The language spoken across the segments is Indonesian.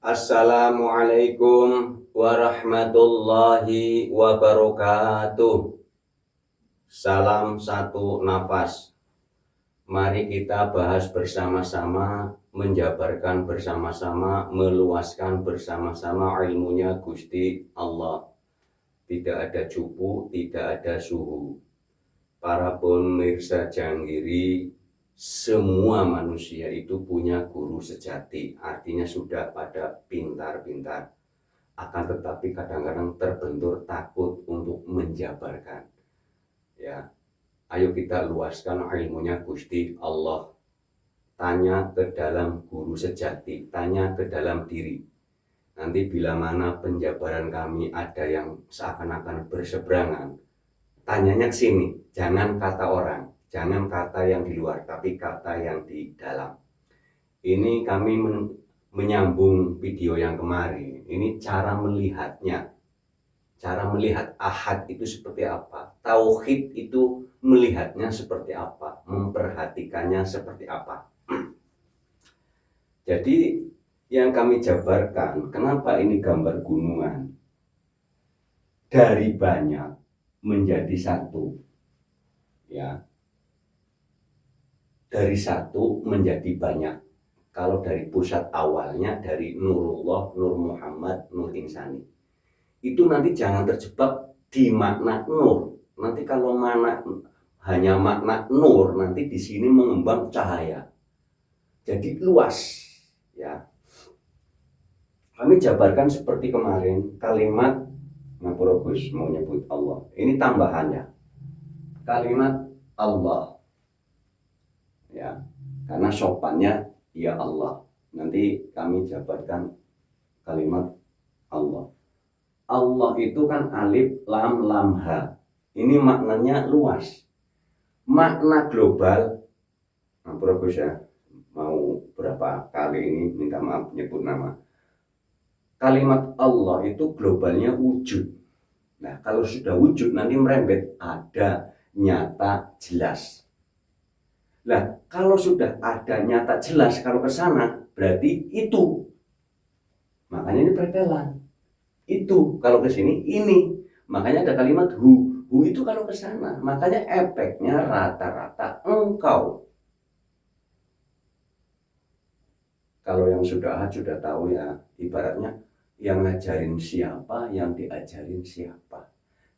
Assalamualaikum warahmatullahi wabarakatuh. Salam satu nafas. Mari kita bahas bersama-sama, menjabarkan bersama-sama, meluaskan bersama-sama ilmunya Gusti Allah. Tidak ada cupu, tidak ada suhu. Para pemirsa Janggiri, semua manusia itu punya guru sejati, artinya sudah pada pintar-pintar. Akan tetapi kadang-kadang terbentur takut untuk menjabarkan. Ya, ayo kita luaskan ilmunya Gusti Allah. Tanya ke dalam guru sejati, tanya ke dalam diri. Nanti bila mana penjabaran kami ada yang seakan-akan berseberangan, tanyanya ke sini, jangan kata orang. Jangan kata yang di luar, tapi kata yang di dalam. Ini kami menyambung video yang kemarin. Ini cara melihatnya. Cara melihat ahad itu seperti apa. Tauhid itu melihatnya seperti apa. Memperhatikannya seperti apa. Jadi yang kami jabarkan, kenapa ini gambar gunungan. Dari banyak menjadi satu. Ya. Dari satu menjadi banyak. Kalau dari pusat awalnya dari Nurullah, Nur Muhammad, Nur Insani, itu nanti jangan terjebak di makna nur. Nanti kalau hanya makna nur, nanti di sini mengembang cahaya. Jadi luas, ya. Kami jabarkan seperti kemarin kalimat Ngapura Gus mau nyebut Allah. Ini tambahannya. Kalimat Allah. Ya, karena sopannya ya Allah. Nanti kami jabarkan kalimat Allah. Allah itu kan alif lam lam ha. Ini maknanya luas. Makna global, Gus ya, mau berapa kali ini minta maaf nyebut nama. Kalimat Allah itu globalnya wujud. Nah, kalau sudah wujud nanti merembet ada, nyata, jelas. Nah, kalau sudah ada nyata jelas, kalau ke sana berarti itu. Makanya ini pretelan. Itu kalau ke sini ini. Makanya ada kalimat hu. Hu itu kalau ke sana. Makanya efeknya rata-rata engkau. Kalau yang sudah tahu ya, ibaratnya yang ngajarin siapa, yang diajarin siapa.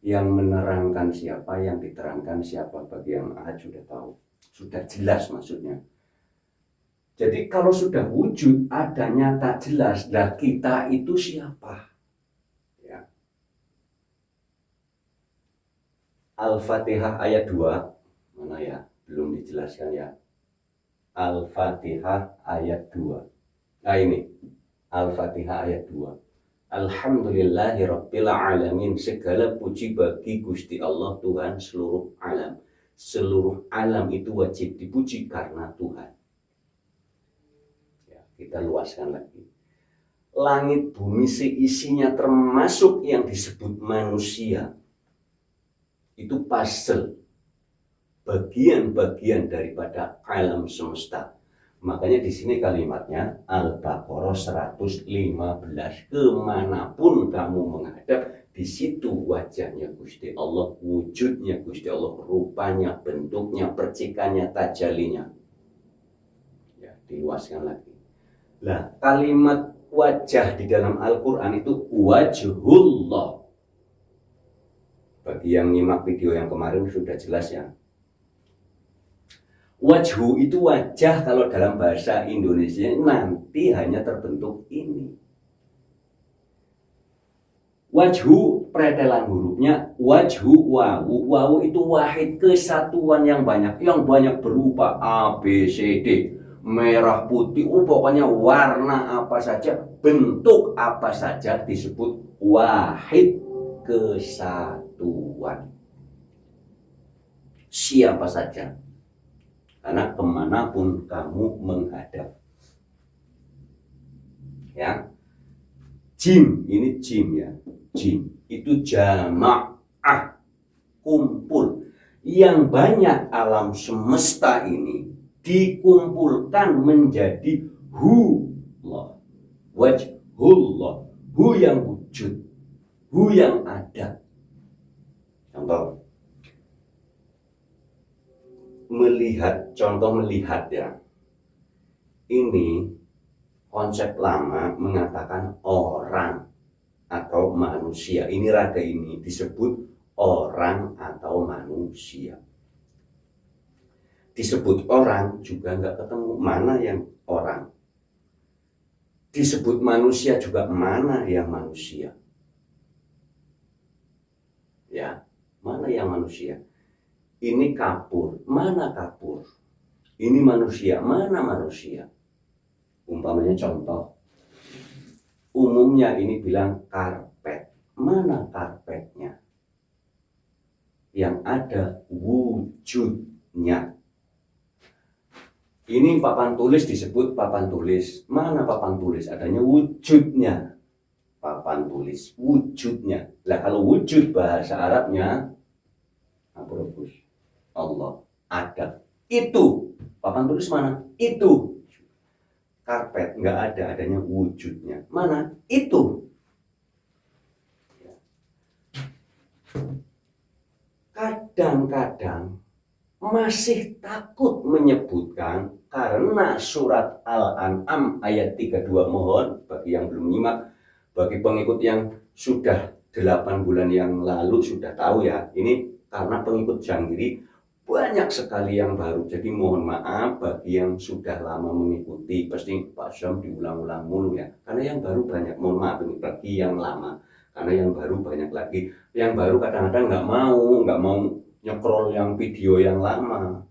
Yang menerangkan siapa, yang diterangkan siapa. Bagi yang sudah tahu. Sudah jelas maksudnya. Jadi kalau sudah wujud, ada nyata jelas, dan kita itu siapa? Ya. Al-Fatihah ayat 2, mana ya? Belum dijelaskan ya. Al-Fatihah ayat 2. Nah ini, Al-Fatihah ayat 2. Alhamdulillahirabbil alamin, segala puji bagi Gusti Allah Tuhan seluruh alam. Seluruh alam itu wajib dipuji karena Tuhan. Ya, kita luaskan lagi. Langit bumi seisinya termasuk yang disebut manusia. Itu puzzle. Bagian-bagian daripada alam semesta. Makanya di sini kalimatnya Al-Baqarah 115. Kemanapun kamu menghadap, di situ wajahnya Gusti Allah, wujudnya Gusti Allah, rupanya, bentuknya, percikannya, tajalinya. Ya, diluaskan lagi. Nah, kalimat wajah di dalam Al-Quran itu wajhullah. Bagi yang nyimak video yang kemarin sudah jelas ya. Wajhu itu wajah, kalau dalam bahasa Indonesia nanti hanya terbentuk ini. Wajhu pretelan hurufnya wajhu wawu. Wawu itu wahid, kesatuan yang banyak berupa A, B, C, D. Merah, putih, pokoknya warna apa saja, bentuk apa saja disebut wahid, kesatuan. Siapa saja. Karena kemanapun kamu menghadap. Ya. Jim, ini jim ya. Jim, itu jama'ah, kumpul. Yang banyak alam semesta ini dikumpulkan menjadi hu. Wajhu atau melihat ya. Ini konsep lama mengatakan orang atau manusia. Ini raga ini disebut orang atau manusia. Disebut orang juga nggak ketemu mana yang orang. Disebut manusia juga mana yang manusia. Ya, mana yang manusia? Ini kapur, mana kapur? Ini manusia, mana manusia? Umpamanya contoh, umumnya ini bilang karpet, mana karpetnya? Yang ada wujudnya. Ini papan tulis disebut papan tulis. Mana papan tulis? Adanya wujudnya. Papan tulis, wujudnya. Lah kalau wujud bahasa Arabnya, Allah, ada. Itu. Papan tulis mana? Itu. Karpet nggak ada, adanya wujudnya. Mana? Itu. Kadang-kadang masih takut menyebutkan karena surat Al-An'am ayat 32, mohon bagi yang belum nyimak, bagi pengikut yang sudah 8 bulan yang lalu sudah tahu ya, ini karena pengikut Janggiri banyak sekali yang baru, jadi mohon maaf bagi yang sudah lama mengikuti, pasti Pak Syam diulang-ulang mulu ya, karena yang baru banyak, mohon maaf ini bagi yang lama, karena yang baru banyak lagi, yang baru kadang-kadang nggak mau nyekrol yang video yang lama,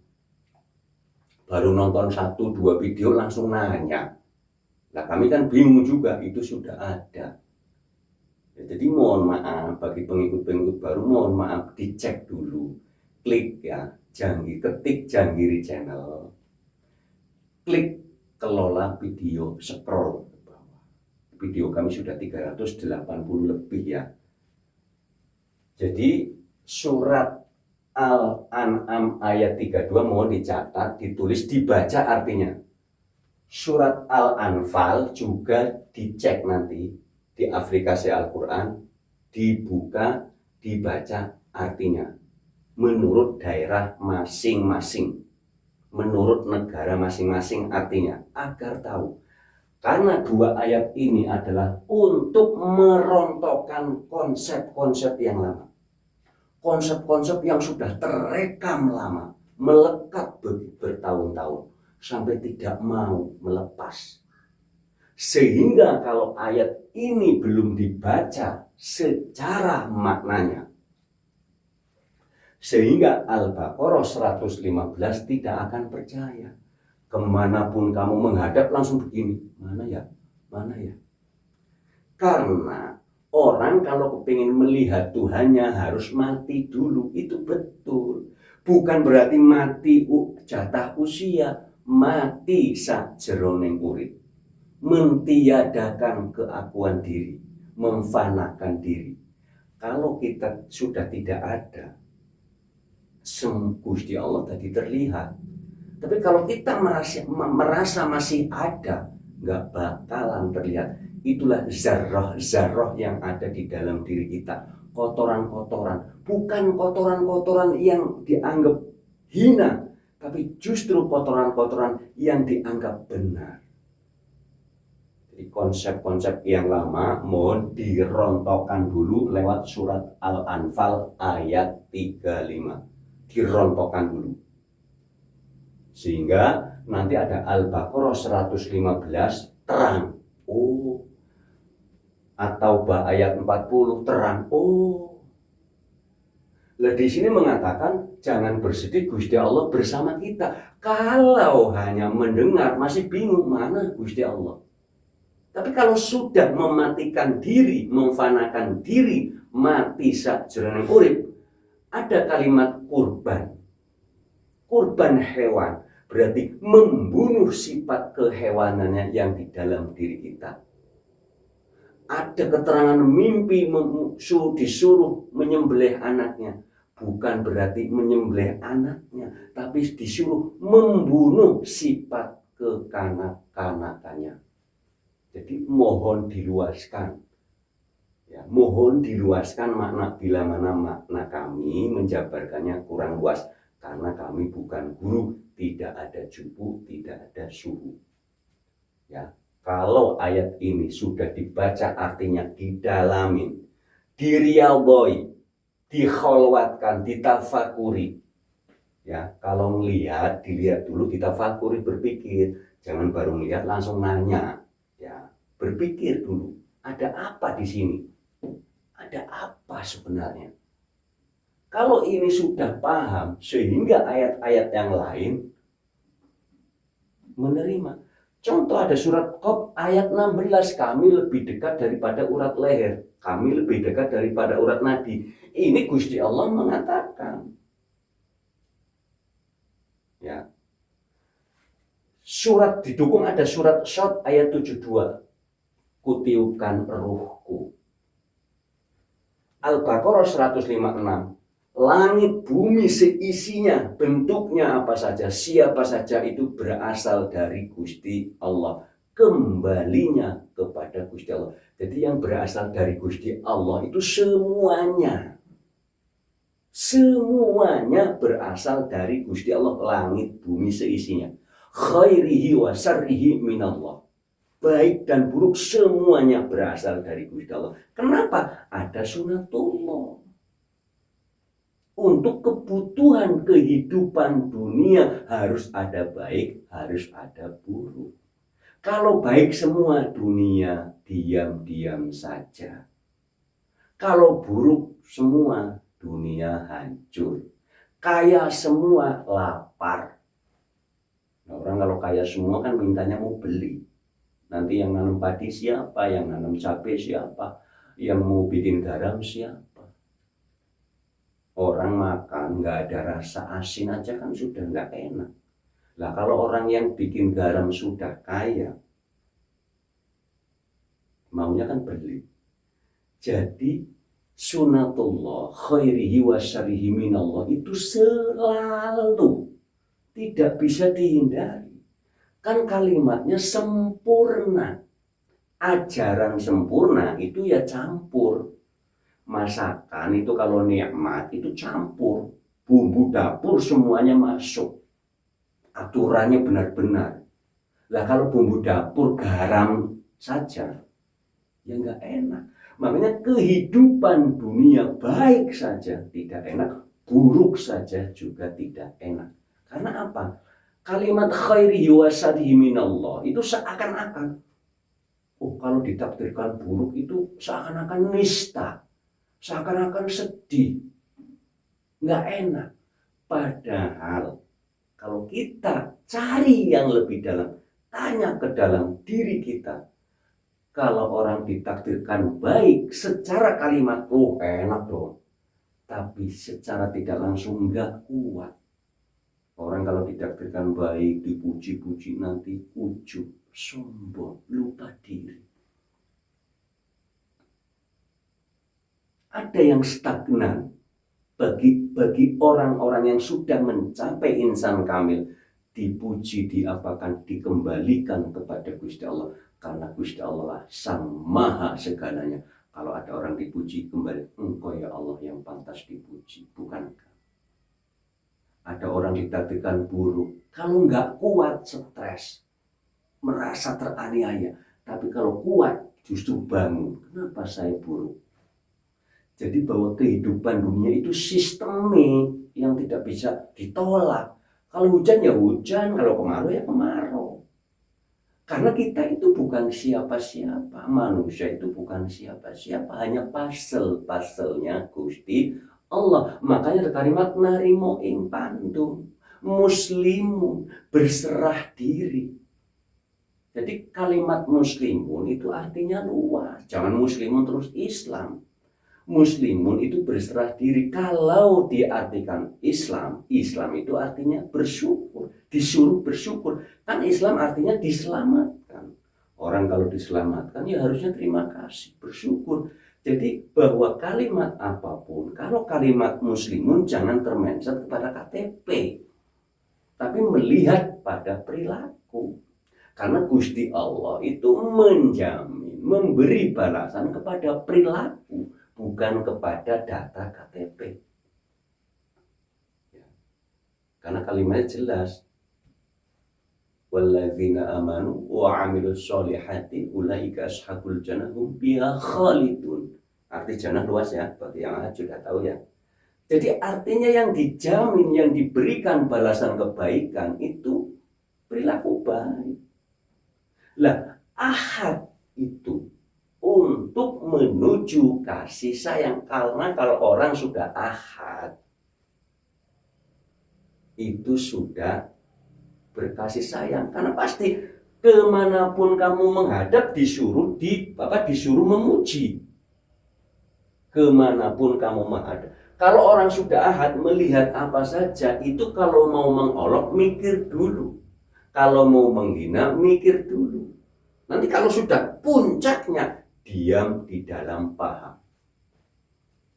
baru nonton 1-2 video langsung nanya. Nah kami kan bingung juga, itu sudah ada. Ya, jadi mohon maaf bagi pengikut-pengikut baru, mohon maaf dicek dulu, klik ya, ketik Janggiri Channel, klik kelola video, scroll ke bawah. Video kami sudah 380 lebih ya. Jadi surat Al-An'am ayat 32 mohon dicatat, ditulis, dibaca artinya. Surat Al-Anfal juga dicek nanti di aplikasi Al-Quran, dibuka, dibaca artinya. Menurut daerah masing-masing, menurut negara masing-masing artinya, agar tahu. Karena 2 ayat ini adalah untuk merontokkan konsep-konsep yang lama. Konsep-konsep yang sudah terekam lama, melekat bertahun-tahun, sampai tidak mau melepas. Sehingga kalau ayat ini belum dibaca secara maknanya, sehingga Al-Baqarah 115 tidak akan percaya. Kemanapun kamu menghadap langsung begini, mana ya? Karena orang kalau kepingin melihat Tuhannya harus mati dulu, itu betul. Bukan berarti mati jatah usia, mati sajroning urip, mentiadakan keakuan diri, memfanakan diri. Kalau kita sudah tidak ada, Gusti Allah tadi terlihat. Tapi kalau kita merasa masih ada, nggak bakalan terlihat. Itulah zarrah yang ada di dalam diri kita. Kotoran-kotoran, bukan kotoran-kotoran yang dianggap hina, tapi justru kotoran-kotoran yang dianggap benar. Jadi konsep-konsep yang lama mohon dirontokkan dulu lewat surat Al-Anfal ayat 35. Dirontokkan dulu, sehingga nanti ada Al-Baqarah 115 terang, oh, atau ayat 40 terang, oh. Lah di sini mengatakan jangan bersedih, Gusti Allah bersama kita. Kalau hanya mendengar masih bingung mana Gusti Allah. Tapi kalau sudah mematikan diri, memfanakan diri, mati sajroning urip, ada kalimat kurban hewan, berarti membunuh sifat kehewanannya yang di dalam diri kita. Ada keterangan mimpi disuruh menyembelih anaknya, bukan berarti menyembelih anaknya, tapi disuruh membunuh sifat kekanak-kanakannya. Jadi mohon diluaskan. Ya, mohon diluaskan makna bila mana makna kami menjabarkannya kurang luas. karena kami bukan guru, tidak ada jubu, tidak ada suhu. Ya, kalau ayat ini sudah dibaca artinya didalamin, diriaudhoi, dikholwatkan, ditafakuri. Ya, kalau melihat, dilihat dulu, ditafakuri, berpikir, jangan baru melihat langsung nanya. Ya, berpikir dulu, ada apa di sini? Ada apa sebenarnya? Kalau ini sudah paham, sehingga ayat-ayat yang lain menerima. Contoh ada surat Qaf ayat 16, kami lebih dekat daripada urat leher, kami lebih dekat daripada urat nadi. Ini Gusti Allah mengatakan. Ya. Surat didukung ada surat Shad ayat 72. Kutiupkan ruhku. Al-Baqarah 156. Langit bumi seisinya, bentuknya apa saja, siapa saja itu berasal dari Gusti Allah. Kembalinya kepada Gusti Allah. Jadi yang berasal dari Gusti Allah itu semuanya. Semuanya berasal dari Gusti Allah, langit bumi seisinya. Khairihi wa syarrihi minallah. Baik dan buruk semuanya berasal dari Gusti Allah. Kenapa? Ada sunatullah. Untuk kebutuhan kehidupan dunia harus ada baik, harus ada buruk. Kalau baik semua, dunia diam-diam saja. Kalau buruk semua, dunia hancur. Kaya semua, lapar. Nah, orang kalau kaya semua kan mintanya mau beli. Nanti yang nanam padi siapa, yang nanam cabai siapa, yang mau bikin garam siapa. Orang makan nggak ada rasa asin aja kan sudah nggak enak. Lah kalau orang yang bikin garam sudah kaya, maunya kan beli. Jadi sunatullah khairihi wa syarrihi minallah itu selalu tidak bisa dihindari. Kan kalimatnya sempurna. Ajaran sempurna itu ya campur. Masakan itu kalau nikmat itu campur. Bumbu dapur semuanya masuk. Aturannya benar-benar. Lah kalau bumbu dapur garam saja, ya nggak enak. Makanya kehidupan dunia baik saja tidak enak, buruk saja juga tidak enak. Karena apa? Kalimat khairihi wa syarrihi minallah itu seakan-akan, oh kalau ditakdirkan buruk itu seakan-akan nista, seakan-akan sedih, nggak enak. Padahal kalau kita cari yang lebih dalam, tanya ke dalam diri kita, kalau orang ditakdirkan baik secara kalimat, oh enak dong. Tapi secara tidak langsung nggak kuat. Orang kalau ditakdirkan baik, dipuji-puji nanti ujub, sombong, lupa diri. Ada yang stagnan. Bagi orang-orang yang sudah mencapai insan kamil, dipuji, diapakan, dikembalikan kepada Gusti Allah. Karena Gusti Allah lah sang maha segalanya. Kalau ada orang dipuji kembali, engkau ya Allah yang pantas dipuji, bukankah? Ada orang ditakdirkan buruk, kalau nggak kuat stres, merasa teraniaya. Tapi kalau kuat justru bangun, kenapa saya buruk? Jadi bahwa kehidupan dunia itu sistemik yang tidak bisa ditolak. Kalau hujan ya hujan, kalau kemarau ya kemarau. Karena kita itu bukan siapa-siapa, manusia itu bukan siapa-siapa, hanya pasel-paselnya Gusti Allah. Makanya ada kalimat narimo ing pandum, muslimun, berserah diri. Jadi kalimat muslimun itu artinya luas, jangan muslimun terus Islam. Muslimun itu berserah diri. Kalau diartikan Islam, Islam itu artinya bersyukur, disuruh bersyukur. Kan Islam artinya diselamatkan. Orang kalau diselamatkan ya harusnya terima kasih, bersyukur. Jadi bahwa kalimat apapun, kalau kalimat muslimun jangan termenset kepada KTP, tapi melihat pada perilaku. Karena Gusti Allah itu menjamin, memberi balasan kepada perilaku, bukan kepada data KTP. Karena kalimatnya jelas. Walladzina amanu wa amilus solihati ulaika ashabul jannah hum fiha khalidun. Arti jannah luas ya, bagi yang sudah tahu ya. Jadi artinya yang dijamin, yang diberikan balasan kebaikan itu perilaku baik. Lah, ahad itu untuk menuju kasih sayang. Karena kalau orang sudah ahad, itu sudah berkasih sayang. Karena pasti kemanapun kamu menghadap disuruh memuji. Kemanapun kamu menghadap. Kalau orang sudah ahad melihat apa saja, itu kalau mau mengolok mikir dulu. Kalau mau menghina mikir dulu. Nanti kalau sudah puncaknya, diam di dalam paham.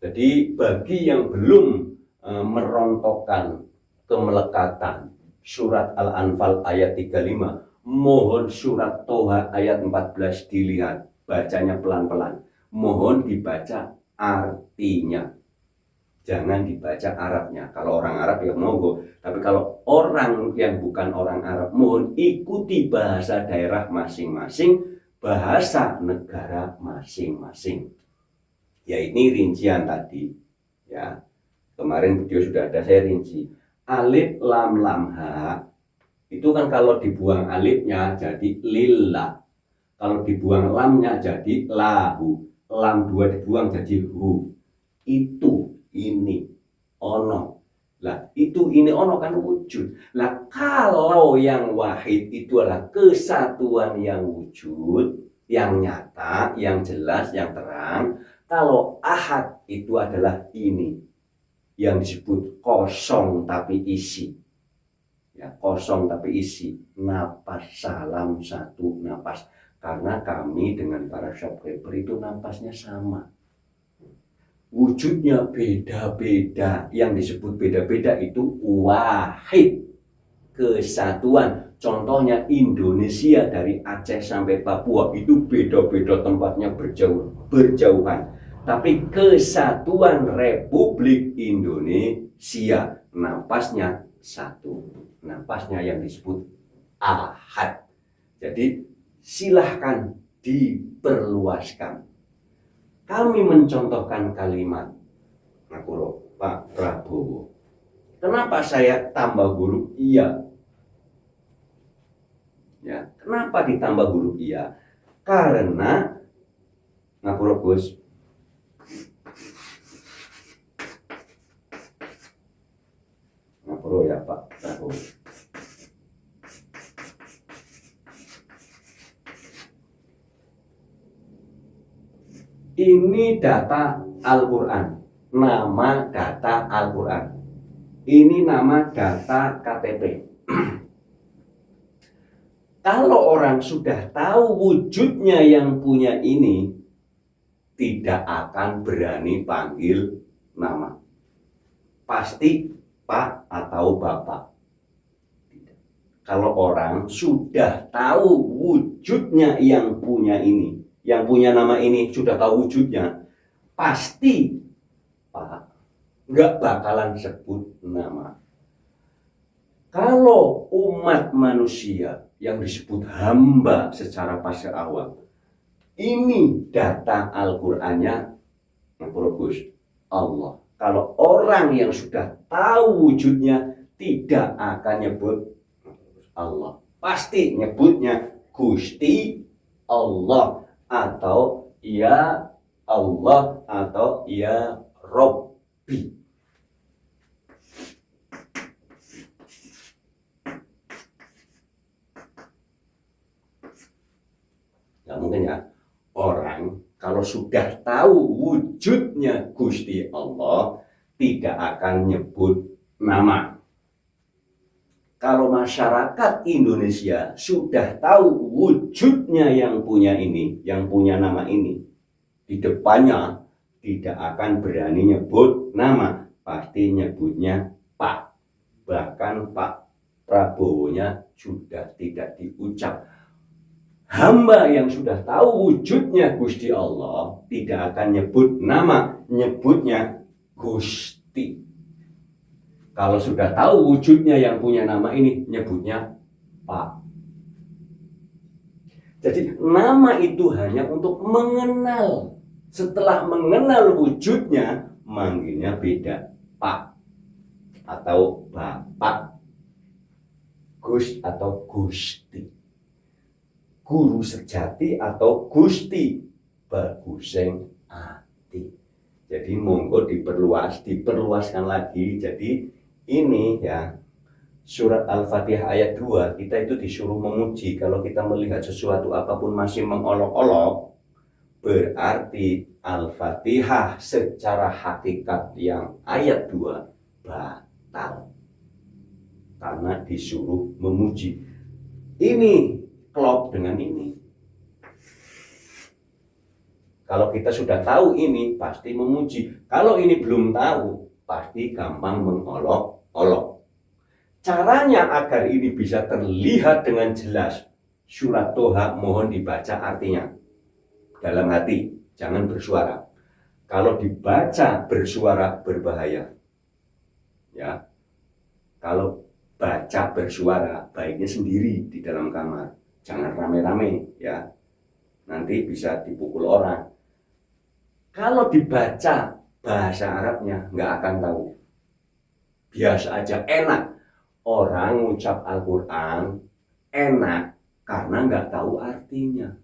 Jadi bagi yang belum merontokkan kemelekatan surat Al-Anfal ayat 35, mohon surat Toha ayat 14 dilihat, bacanya pelan-pelan. Mohon dibaca artinya. Jangan dibaca Arabnya. Kalau orang Arab ya monggo, tapi kalau orang yang bukan orang Arab, mohon ikuti bahasa daerah masing-masing, bahasa negara masing-masing. Ya ini rincian tadi. Ya. Kemarin video sudah ada saya rinci. Alif lam lam ha. Itu kan kalau dibuang alifnya jadi lillah. Kalau dibuang lamnya jadi lahu. Lam 2 dibuang jadi hu. Itu ini ono. Lah itu ini ono kan wujud. Lah kalau yang wahid itu adalah kesatuan yang wujud, yang nyata, yang jelas, yang terang. Kalau ahad itu adalah ini yang disebut kosong tapi isi. Ya, kosong tapi isi. Napas salam satu napas. Karena kami dengan para subscriber itu napasnya sama. Wujudnya beda-beda. Yang disebut beda-beda itu wahid. Kesatuan. Contohnya Indonesia dari Aceh sampai Papua itu beda-beda tempatnya berjauhan. Tapi kesatuan Republik Indonesia napasnya satu. Napasnya yang disebut ahad. Jadi silahkan diperluaskan. Kami mencontohkan kalimat Ngapura Pak Prabowo. Kenapa saya tambah huruf iya? Ya, kenapa ditambah huruf iya? Karena Ngapura Gus. Ngapura ya Pak Prabowo. Ini data Al-Quran, nama data Al-Quran. Ini nama data KTP. Kalau orang sudah tahu wujudnya yang punya ini, tidak akan berani panggil nama. Pasti Pak atau Bapak. Kalau orang sudah tahu wujudnya yang punya ini, yang punya nama ini sudah tahu wujudnya, pasti Pak, nggak bakalan sebut nama. Kalau umat manusia yang disebut hamba secara fase awal, ini data Al-Qur'annya Gus Allah. Kalau orang yang sudah tahu wujudnya tidak akan nyebut Allah, pasti nyebutnya Gusti Allah atau ya Allah atau ya Robbi. Nggak mungkin ya orang kalau sudah tahu wujudnya Gusti Allah tidak akan nyebut nama. Kalau masyarakat Indonesia sudah tahu wujudnya yang punya ini, yang punya nama ini, di depannya tidak akan berani nyebut nama, pasti nyebutnya Pak. Bahkan Pak Prabowo-nya sudah tidak diucap. Hamba yang sudah tahu wujudnya Gusti Allah tidak akan nyebut nama, nyebutnya Gusti. Kalau sudah tahu wujudnya yang punya nama ini, nyebutnya Pak. Jadi nama itu hanya untuk mengenal. Setelah mengenal wujudnya, manggilnya beda. Pak atau Bapak, Gus atau Gusti, guru sejati atau Gusti, baguseng ati. Jadi monggo diperluaskan lagi. Jadi ini ya, surat Al-Fatihah ayat 2, kita itu disuruh memuji. Kalau kita melihat sesuatu apapun masih mengolok-olok, berarti Al-Fatihah secara hakikat yang ayat 2 batal. Karena disuruh memuji. Ini klop dengan ini. Kalau kita sudah tahu ini, pasti memuji. Kalau ini belum tahu, pasti gampang mengolok-olok. Caranya agar ini bisa terlihat dengan jelas, surat Toha mohon dibaca artinya dalam hati, jangan bersuara. Kalau dibaca bersuara berbahaya. Ya. Kalau baca bersuara, baiknya sendiri di dalam kamar, jangan rame-rame ya. Nanti bisa dipukul orang. Kalau dibaca bahasa Arabnya nggak akan tahu. Biasa aja, enak. Orang ngucap Al-Quran enak karena nggak tahu artinya.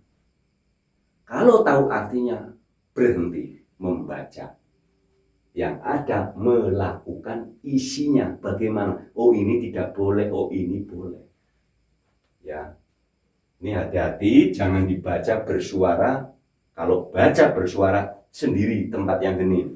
Kalau tahu artinya, berhenti membaca. Yang ada melakukan isinya. Bagaimana? Oh ini tidak boleh, oh ini boleh. Ya, ini hati-hati, jangan dibaca bersuara. Kalau baca bersuara sendiri tempat yang hening.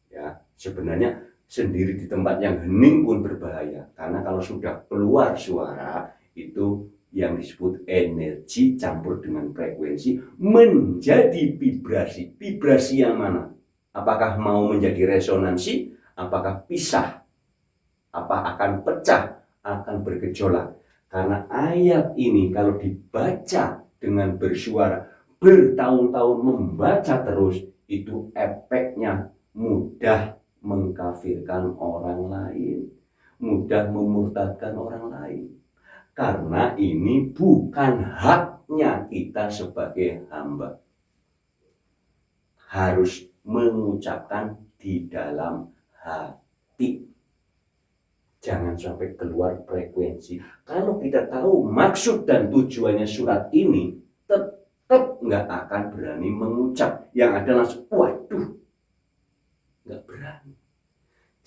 Ya, sebenarnya sendiri di tempat yang hening pun berbahaya, karena kalau sudah keluar suara itu yang disebut energi campur dengan frekuensi menjadi vibrasi. Vibrasi yang mana? Apakah mau menjadi resonansi? Apakah pisah? Apa akan pecah? Akan bergejolak. Karena ayat ini kalau dibaca dengan bersuara bertahun-tahun membaca terus, itu efeknya mudah mengkafirkan orang lain, mudah memurtadkan orang lain. Karena ini bukan haknya kita sebagai hamba. Harus mengucapkan di dalam hati. Jangan sampai keluar frekuensi. Kalau kita tahu maksud dan tujuannya surat ini, tetap nggak akan berani mengucap. Yang ada langsung, waduh, nggak berani.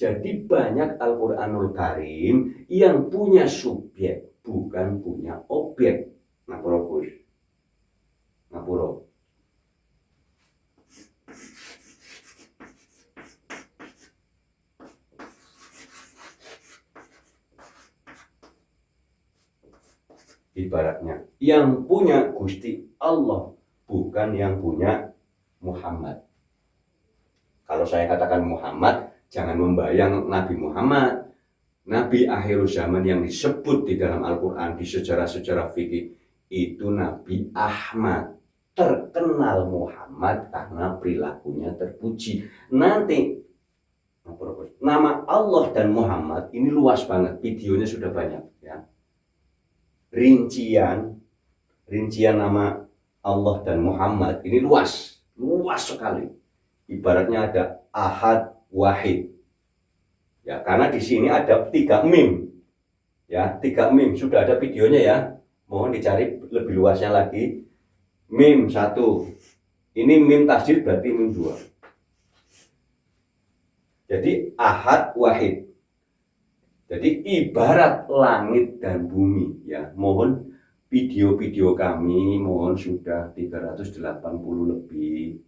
Jadi banyak Al-Quranul Karim yang punya subjek, bukan punya objek. Ngapura Gus? Ngapura? Ibaratnya yang punya Gusti Allah, bukan yang punya Muhammad. Kalau saya katakan Muhammad, jangan membayang Nabi Muhammad. Nabi akhir zaman yang disebut di dalam Al-Quran, di sejarah-sejarah fikih, itu Nabi Ahmad. Terkenal Muhammad karena perilakunya terpuji. Nanti nama Allah dan Muhammad ini luas banget, videonya sudah banyak ya. Rincian nama Allah dan Muhammad ini luas sekali. Ibaratnya ada ahad, wahid. Ya, karena di sini ada 3 mim. Ya, 3 mim sudah ada videonya ya. Mohon dicari lebih luasnya lagi. Mim 1. Ini mim tasdid berarti mim 2. Jadi ahad, wahid. Jadi ibarat langit dan bumi ya. Mohon video-video kami mohon sudah 380 lebih.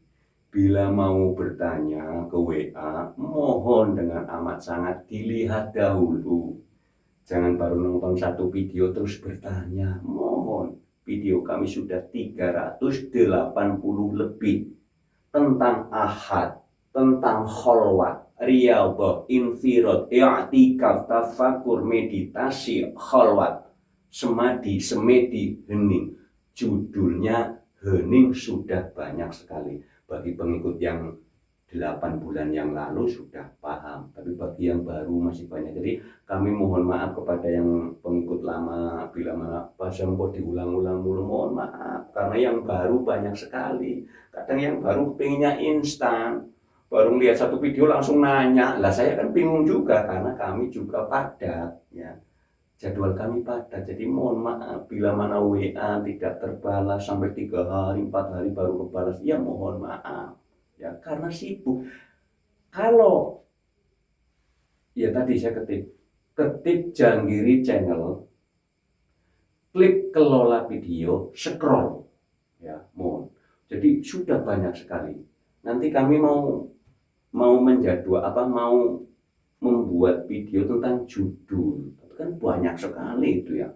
Bila mau bertanya ke WA, mohon dengan amat sangat dilihat dahulu. Jangan baru nonton satu video terus bertanya. Mohon, video kami sudah 380 lebih. Tentang ahad, tentang kholwat, riyadhah, infirad, i'tikaf, tafakur, meditasi, kholwat, semadi, semedi, hening. Judulnya hening sudah banyak sekali. Bagi pengikut yang 8 bulan yang lalu sudah paham, tapi bagi yang baru masih banyak. Jadi kami mohon maaf kepada yang pengikut lama, bila mana pasang kok diulang-ulang mulu, mohon maaf, karena yang baru banyak sekali. Kadang yang baru pengennya instan, baru lihat satu video langsung nanya, lah saya kan bingung juga, karena kami juga padat, ya. Jadwal kami padat, jadi mohon maaf bila mana WA tidak terbalas sampai 3 hari, 4 hari baru kebalas, ya mohon maaf. Ya, karena sibuk. Kalau ya tadi saya ketik Janggiri Channel, klik kelola video, scroll, ya mohon. Jadi sudah banyak sekali. Nanti kami mau menjadwal mau membuat video tentang judul, itu kan banyak sekali itu ya,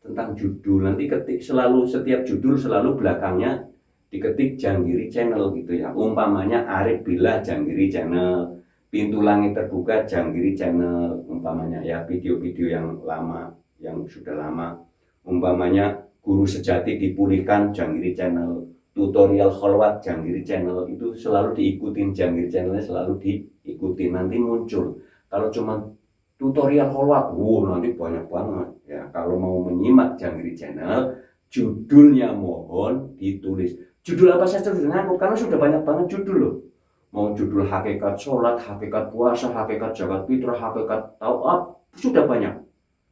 tentang judul. Nanti ketik selalu, setiap judul selalu belakangnya diketik Janggiri Channel gitu ya. Umpamanya Arif Billah Janggiri Channel, Pintu Langit Terbuka Janggiri Channel, umpamanya ya, video-video yang lama, yang sudah lama. Umpamanya Guru Sejati Dipulihkan Janggiri Channel, tutorial kholwat Janggiri Channel, itu selalu diikutin, Janggiri Channelnya selalu diikutin, nanti muncul. Kalau cuma tutorial kholwat, nanti banyak banget ya. Kalau mau menyimak Janggiri Channel, judulnya mohon ditulis. Judul apa saja sudah ngaku, karena sudah banyak banget judul loh. Mau judul hakikat sholat, hakikat puasa, hakikat zakat fitrah, hakikat tauaf, sudah banyak.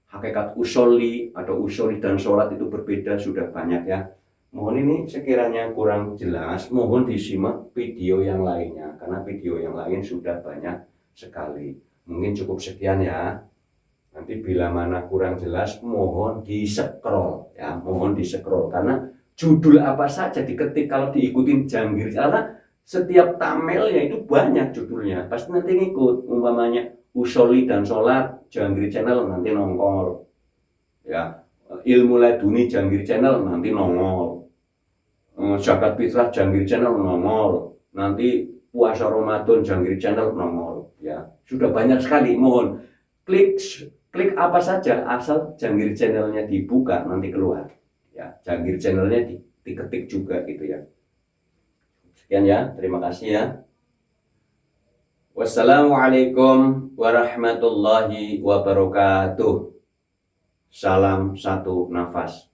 Hakikat usoli atau usoli dan sholat itu berbeda, sudah banyak ya. Mohon ini sekiranya kurang jelas, mohon disimak video yang lainnya, karena video yang lain sudah banyak sekali. Mungkin cukup sekian ya. Nanti bila mana kurang jelas, mohon di-scroll ya, mohon di-scroll, karena judul apa saja diketik kalau diikutin Janggiri, karena setiap thumbnailnya itu banyak judulnya, pasti nanti ngikut. Umpamanya usoli dan sholat Janggiri Channel, nanti nongol ya. Ilmu laduni Janggiri Channel, nanti nongol. Zakat fitrah Janggiri Channel, nongol. Nanti puasa Ramadan Janggiri Channel, nongol ya. Sudah banyak sekali. Mohon klik apa saja, asal Janggiri Channelnya dibuka, nanti keluar ya. Janggiri Channelnya diketik juga gitu ya. Sekian ya, terima kasih ya. Wassalamualaikum warahmatullahi wabarakatuh. Salam satu nafas.